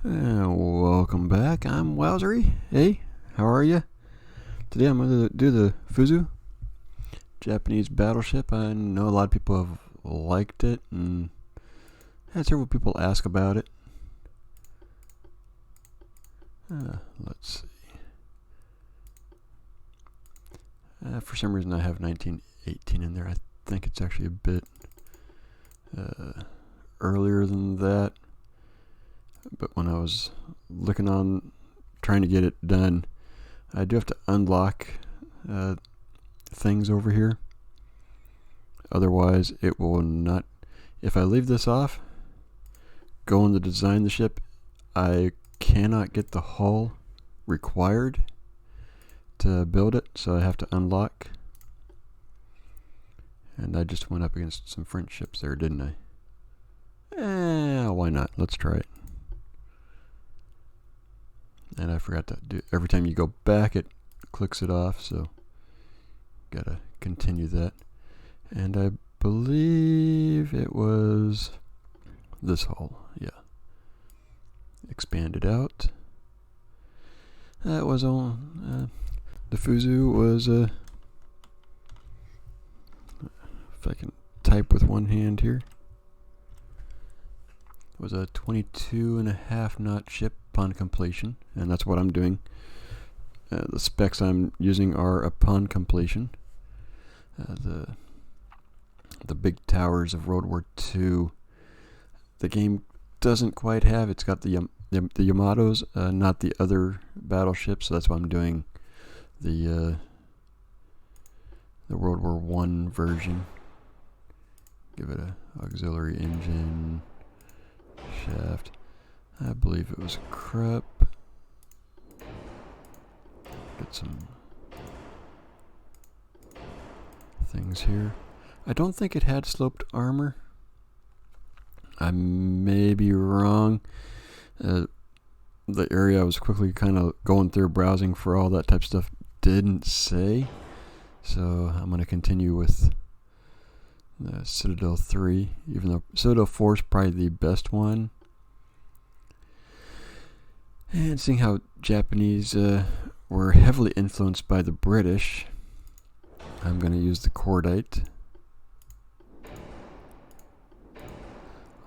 And welcome back. I'm Wowzery. Hey, how are you? Today I'm going to do the Fuso, Japanese battleship. I know a lot of people have liked it and had several people ask about it. Let's see. For some reason I have 1918 in there. I think it's actually a bit earlier than that. But when I was looking on, trying to get it done, I do have to unlock things over here. Otherwise, it will not. If I leave this off, go in to design the ship, I cannot get the hull required to build it, so I have to unlock. And I just went up against some French ships there, didn't I? Why not? Let's try it. And I forgot to do, every time you go back it clicks it off, so gotta continue that. And I believe it was this hull, yeah. Expanded out. That was all. The Fuso was if I can type with one hand here, was a 22.5 knot ship upon completion, and that's what I'm doing. The specs I'm using are upon completion. The big towers of World War II. The game doesn't quite have. It's got the Yamatos, not the other battleships. So that's why I'm doing the World War I version. Give it a auxiliary engine, shaft. I believe it was Krupp. Get some things here. I don't think it had sloped armor. I may be wrong. The area I was quickly kind of going through browsing for all that type of stuff didn't say. So I'm going to continue with the Citadel 3, even though Citadel 4 is probably the best one. And seeing how Japanese were heavily influenced by the British, I'm going to use the cordite.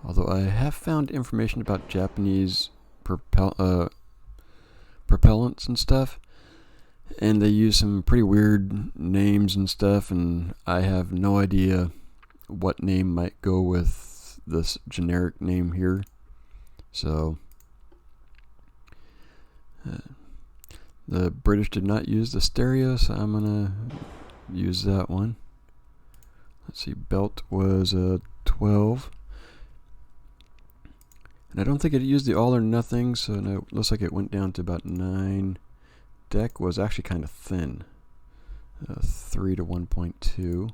Although I have found information about Japanese propellants and stuff, and they use some pretty weird names and stuff, and I have no idea what name might go with this generic name here. So the British did not use the stereo, so I'm gonna use that one. Let's see, belt was 12. And I don't think it used the all or nothing, so no, it looks like it went down to about 9. Deck was actually kind of thin. 3 to 1.2.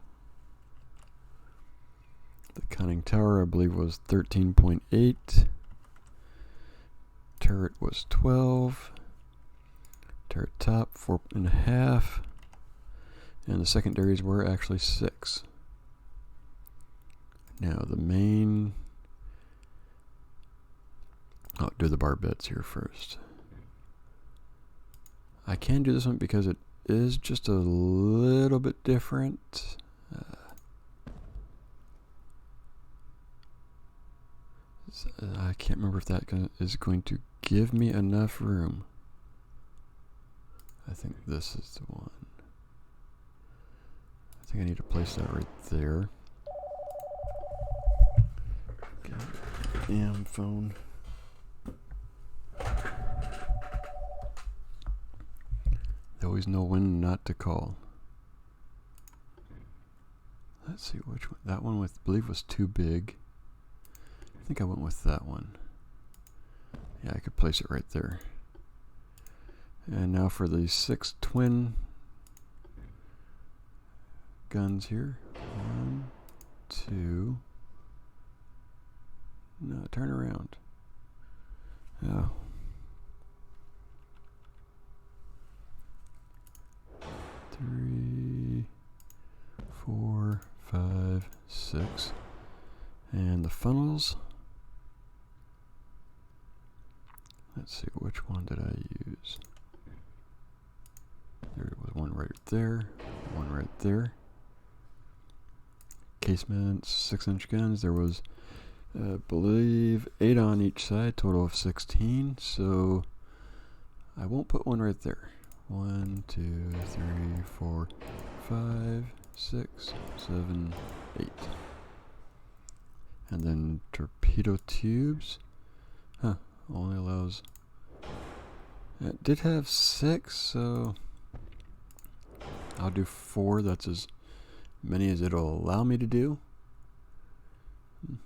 The conning tower, I believe, was 13.8. Turret was 12. Turret top, 4.5. And the secondaries were actually 6. Now the main... I'll do the barbettes here first. I can do this one because it is just a little bit different. I can't remember if that is going to give me enough room. I think this is the one. I think I need to place that right there. Damn phone. They always know when not to call. Let's see which one. That one, I believe, was too big. I think I went with that one. Yeah, I could place it right there. And now for the 6 twin guns here. 1, 2. No, turn around. Oh. 3, 4, 5, 6. And the funnels. Let's see, which one did I use? There was one right there, one right there. Casements, 6-inch guns. There was, I believe, 8 on each side, total of 16. So I won't put one right there. 1, 2, 3, 4, 5, 6, 7, 8. And then torpedo tubes. Huh, only allows. It did have 6, so I'll do 4. That's as many as it'll allow me to do.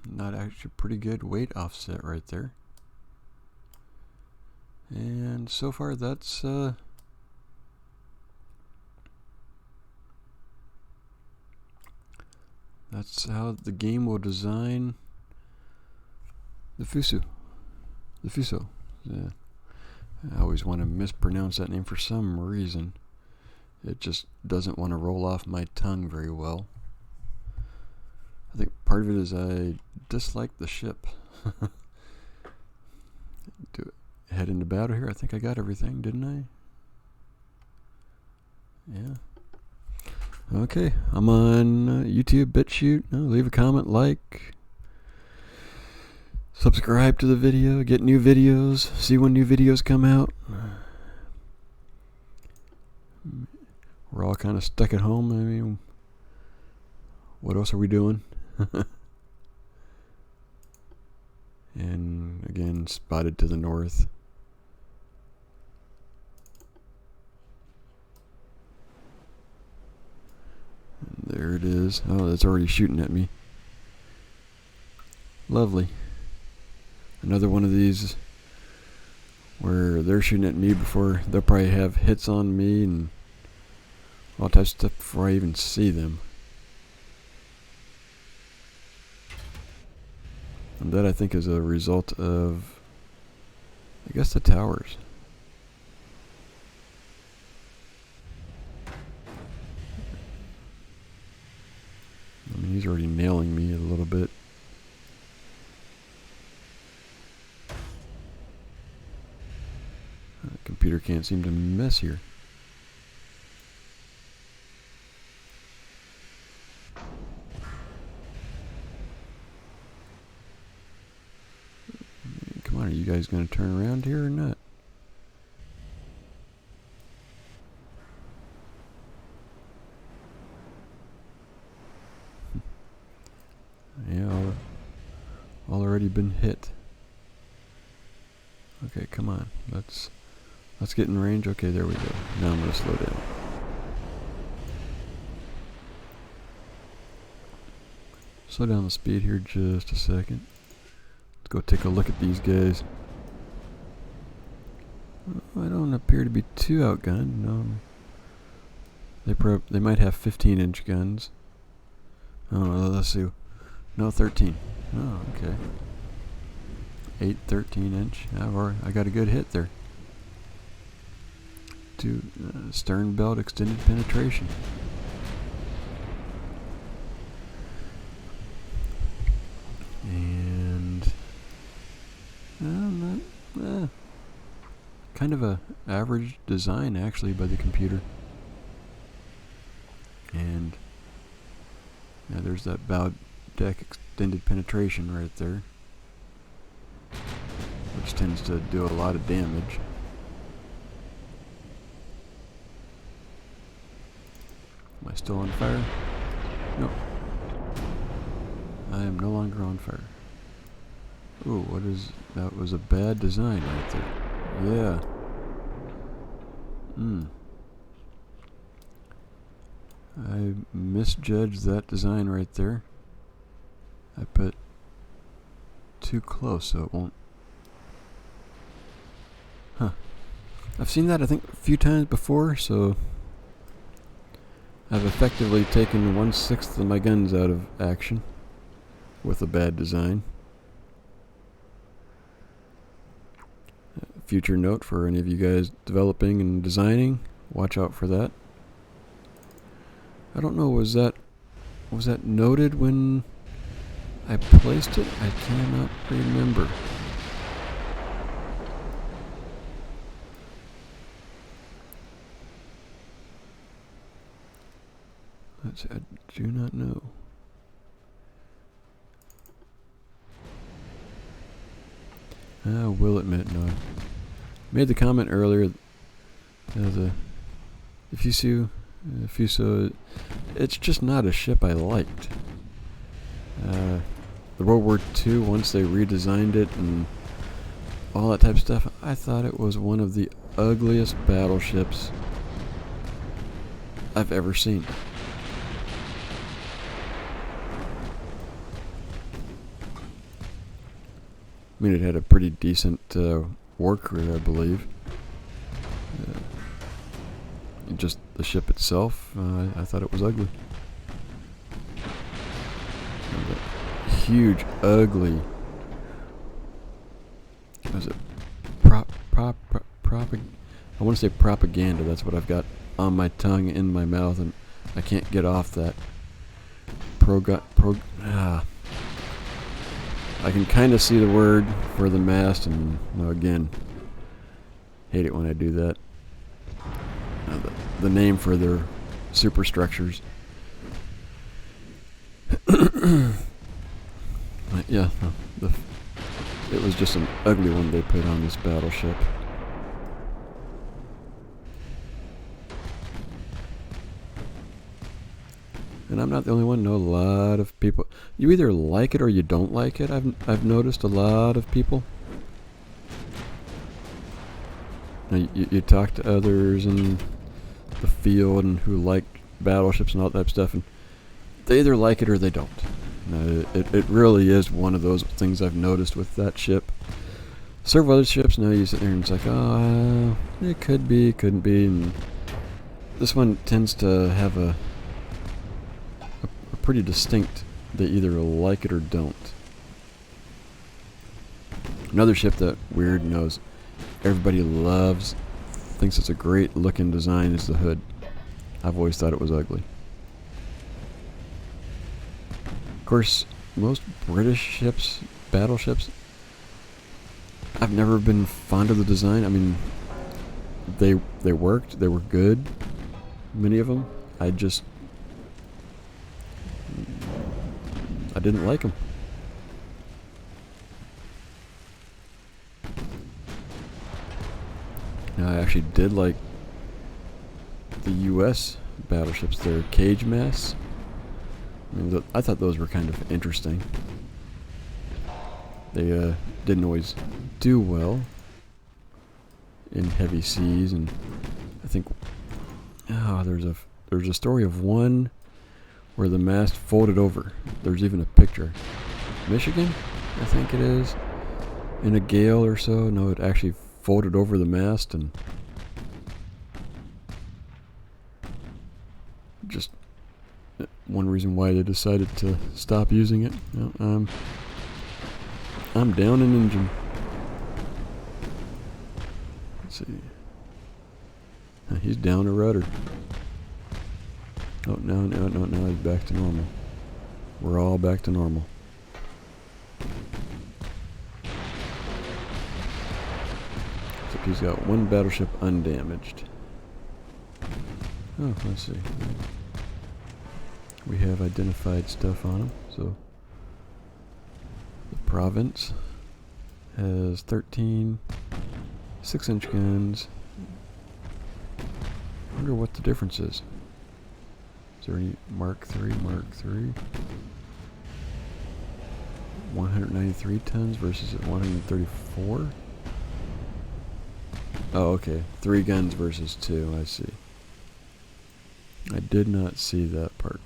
Not actually pretty good weight offset right there. And so far that's how the game will design the Fuso. The Fuso. Yeah. I always want to mispronounce that name for some reason. It just doesn't want to roll off my tongue very well. I think part of it is I dislike the ship. Head into battle here. I think I got everything, didn't I? Yeah. Okay, I'm on YouTube, BitChute. Leave a comment, like, subscribe to the video, get new videos, see when new videos come out. We're all kind of stuck at home. I mean, what else are we doing? And again, spotted to the north. And there it is. Oh, it's already shooting at me. Lovely. Another one of these where they're shooting at me before they'll probably have hits on me and all types of stuff before I even see them. And that I think is a result of, I guess, the towers. I mean, he's already nailing me a little bit. Computer can't seem to mess here. Come on, are you guys going to turn around here or not? Yeah, all already been hit. Okay, come on. Let's get in range. Okay, there we go. Now I'm going to slow down. Slow down the speed here just a second. Let's go take a look at these guys. I don't appear to be too outgunned. No, they might have 15-inch guns. Oh, let's see. No, 13. Oh, okay. 8 13-inch. I got a good hit there. To stern belt extended penetration. And kind of a average design actually by the computer. And yeah, there's that bow deck extended penetration right there, which tends to do a lot of damage. Am I still on fire? No. I am no longer on fire. Ooh, what is... That was a bad design right there. Yeah. I misjudged that design right there. I put too close so it won't... Huh. I've seen that I think a few times before, so... I've effectively taken 1/6 of my guns out of action with a bad design. Future note for any of you guys developing and designing, watch out for that. I don't know, was that noted when I placed it? I cannot remember. I do not know. I will admit, no. I made the comment earlier. The Fuso, it's just not a ship I liked. The World War II, once they redesigned it and all that type of stuff, I thought it was one of the ugliest battleships I've ever seen. I mean, it had a pretty decent war crew, I believe. Just the ship itself, I thought it was ugly. Huge, ugly. Was it I want to say propaganda. That's what I've got on my tongue, in my mouth, and I can't get off that. I can kind of see the word for the mast, and again, hate it when I do that. The name for their superstructures. Yeah, it was just an ugly one they put on this battleship. And I'm not the only one. No, a lot of people. You either like it or you don't like it. I've noticed a lot of people. Now, you talk to others in the field and who like battleships and all that type of stuff, and they either like it or they don't. No, it really is one of those things I've noticed with that ship. Several other ships, now you sit there and it's like, oh, it could be, couldn't be. And this one tends to have a pretty distinct, they either like it or don't. Another ship that weird knows everybody loves, thinks it's a great looking design, is the hood. I've always thought it was ugly. Of course, most British ships, battleships, I've never been fond of the design. I mean, they worked, they were good, many of them. I didn't like them. Now, I actually did like the U.S. battleships, their cage masts. I mean, I thought those were kind of interesting. They didn't always do well in heavy seas, and I think there's a story of one where the mast folded over. There's even a picture. Michigan, I think it is, in a gale or so. No, it actually folded over the mast, and just one reason why they decided to stop using it. I'm down an engine. Let's see. He's down a rudder. Oh, no, he's back to normal. We're all back to normal. Except he's got one battleship undamaged. Oh, let's see. We have identified stuff on him. So the Province has 13 6-inch guns. I wonder what the difference is. Is there any Mark III? 193 tons versus 134? Oh, okay. 3 guns versus 2, I see. I did not see that part.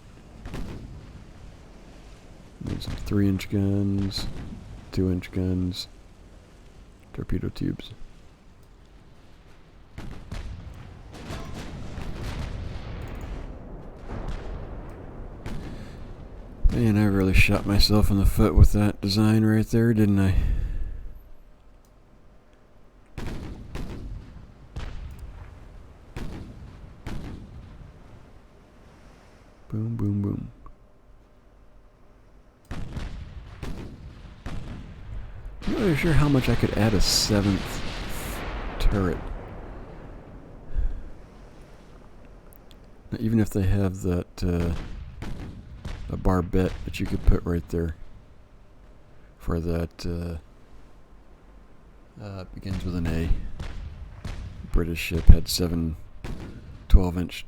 There's some 3-inch guns, 2-inch guns, torpedo tubes. Man, I really shot myself in the foot with that design right there, didn't I? Boom, boom, boom. I'm not really sure how much I could add a 7th turret. Even if they have that a barbette that you could put right there for that. Begins with an A. British ship had 7 12-inch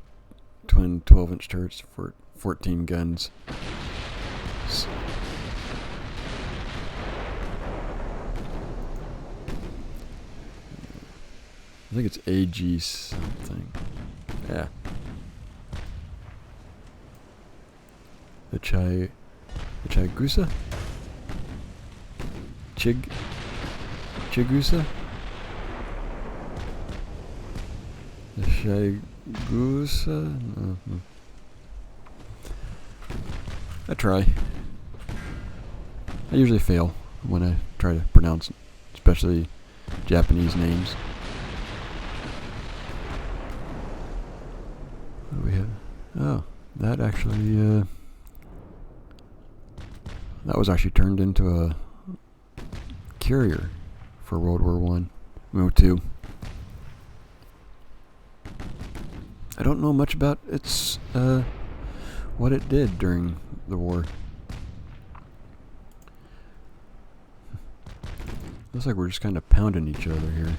twin 12-inch turrets for 14 guns. So I think it's AG something. Yeah. The Chigusa? Chigusa? The Chigusa? I try. I usually fail when I try to pronounce it, especially Japanese names. What do we have? Oh, that actually, that was actually turned into a carrier for World War I. World War II. I don't know much about its, what it did during the war. Looks like we're just kind of pounding each other here.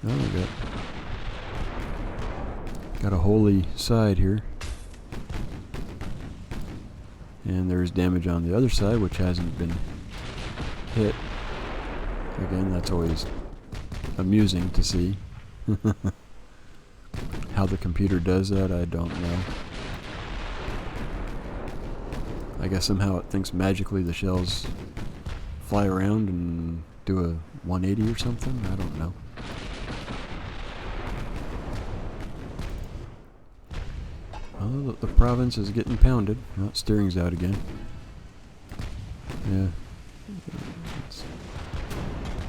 Oh, we got a holy side here. And there's damage on the other side, which hasn't been hit. Again, that's always amusing to see. How the computer does that, I don't know. I guess somehow it thinks magically the shells fly around and do a 180 or something. I don't know. Well, the province is getting pounded. Oh, steering's out again. Yeah.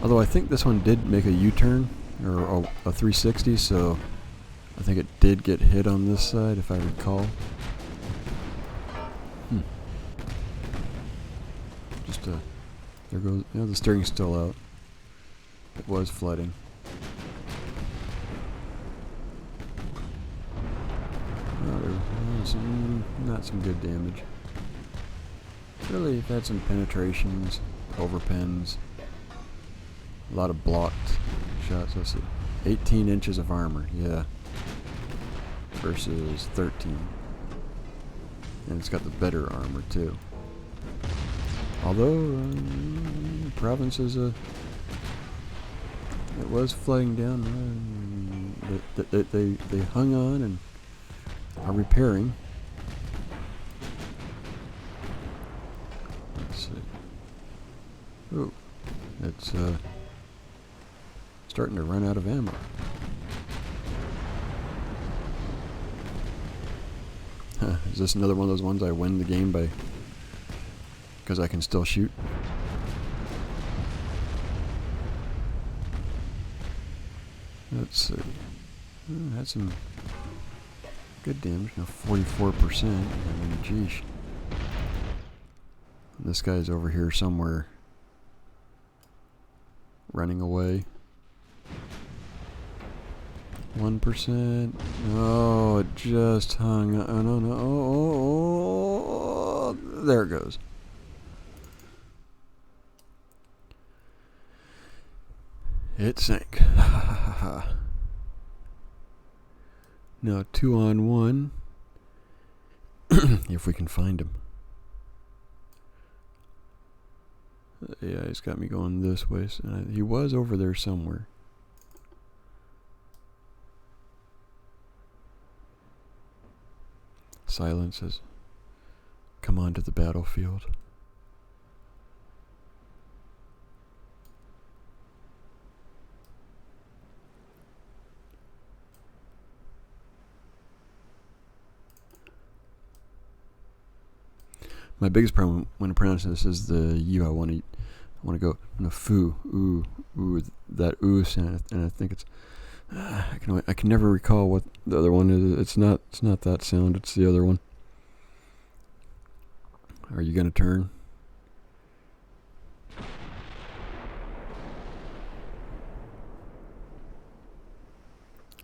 Although I think this one did make a U-turn, or a 360, so I think it did get hit on this side, if I recall. Just there goes, you know, the steering's still out. It was flooding. Not some good damage. Really, you've had some penetrations, overpens, a lot of blocked shots. Let's see, 18 inches of armor, yeah, versus 13. And it's got the better armor too. Although province is it was flooding down. They hung on and are repairing. Let's see. Ooh, it's starting to run out of ammo. Is this another one of those ones I win the game by because I can still shoot? Let's see. Had some good damage. Now 44%. I mean, geesh. This guy's over here somewhere, running away. 1%. Oh, it just hung. Oh no no! Oh, there it goes. It sank. Now 2-on-1. If we can find him. Yeah, he's got me going this way. So he was over there somewhere. Silence says, "Come on to the battlefield." My biggest problem when I pronounce this is the U. I want to go no foo, ooh, that ooh sound, and I think it's. I can never recall what the other one is. It's not that sound. It's the other one. Are you gonna turn?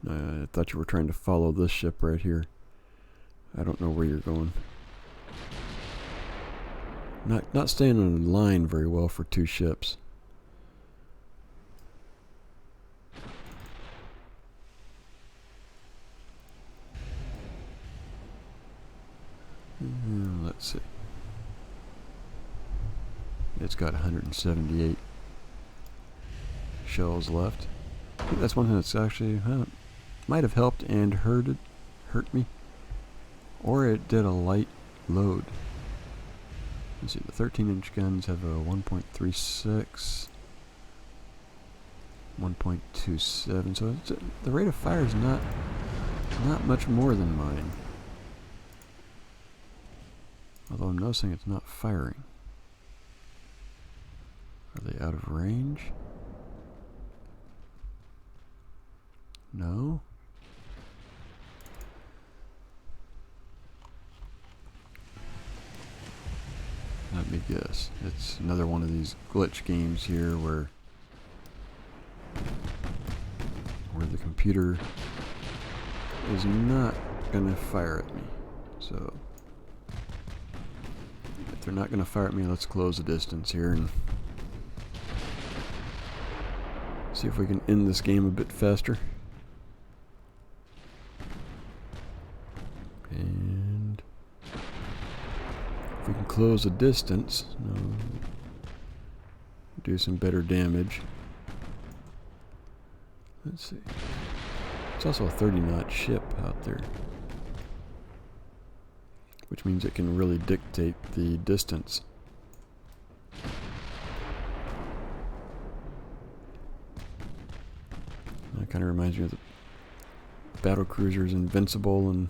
I thought you were trying to follow this ship right here. I don't know where you're going. Not staying on a line very well for two ships. Let's see. It's got 178 shells left. I think that's one that's actually might have helped and hurt me, or it did a light load. Let's see. The 13-inch guns have a 1.36, 1.27. So the rate of fire is not much more than mine. Although I'm noticing it's not firing. Are they out of range? No. Let me guess. It's another one of these glitch games here where the computer is not gonna fire at me. So if they're not gonna fire at me, let's close the distance here and see if we can end this game a bit faster. And if we can close the distance, do some better damage. Let's see. It's also a 30-knot ship out there, which means it can really dictate the distance. That kind of reminds me of the battle cruisers Invincible and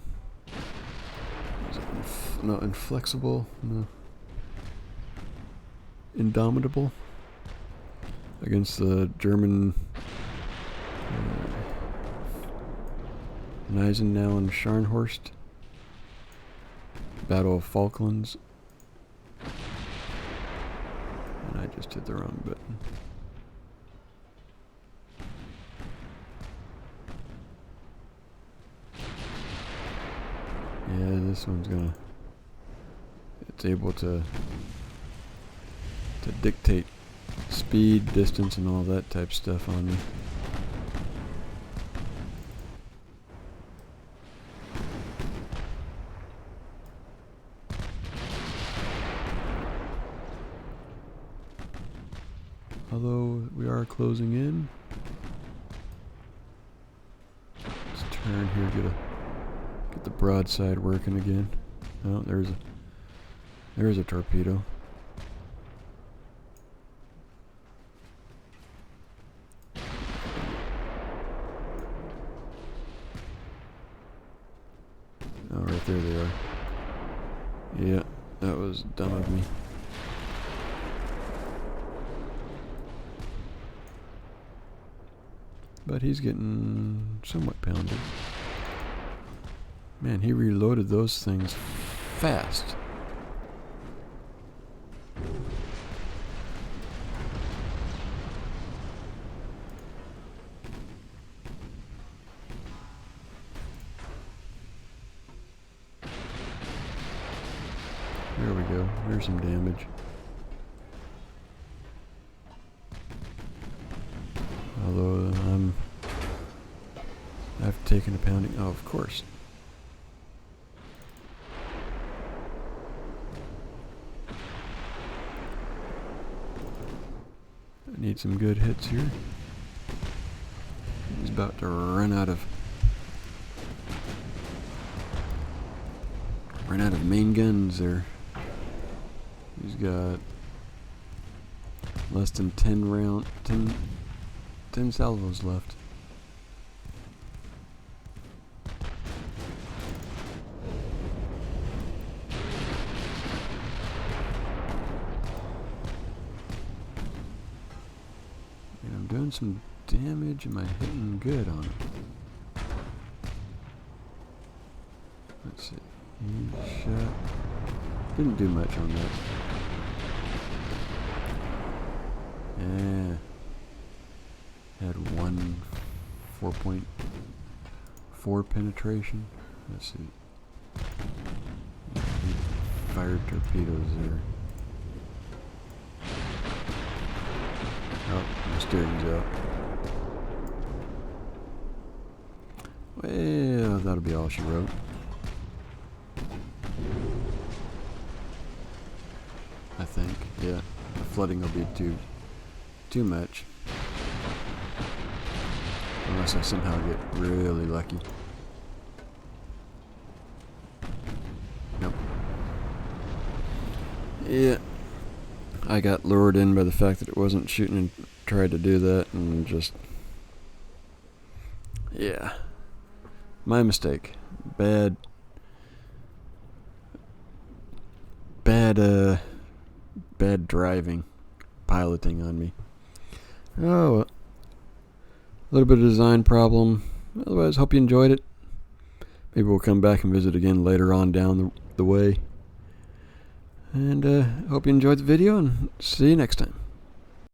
Inflexible, no, Indomitable against the German Gneisenau and Scharnhorst Battle of Falklands. And I just hit the wrong button. Yeah, this one's gonna... It's able to dictate speed, distance, and all that type stuff on me. Although we are closing in. Let's turn here, get the broadside working again. Oh, there's a torpedo. Oh, right there they are. Yeah, that was dumb of me. But he's getting somewhat pounded. Man, he reloaded those things fast. There we go. There's some damage. Although I've taken a pounding. Oh, of course. I need some good hits here. He's about to run out of main guns there. He's got less than 10 salvos left. And I'm doing some damage. Am I hitting good on him? Let's see. He shot. Didn't do much on that. Yeah. Had one 4.4 penetration. Let's see. He fired torpedoes there. Oh, the steering's out. Well, that'll be all she wrote. I think, yeah. The flooding will be too much. Unless I somehow get really lucky. Nope. Yeah. I got lured in by the fact that it wasn't shooting and tried to do that and just... Yeah. My mistake. Bad driving. Piloting on me. Oh, well. A little bit of design problem. Otherwise, hope you enjoyed it. Maybe we'll come back and visit again later on down the way. And hope you enjoyed the video, and see you next time.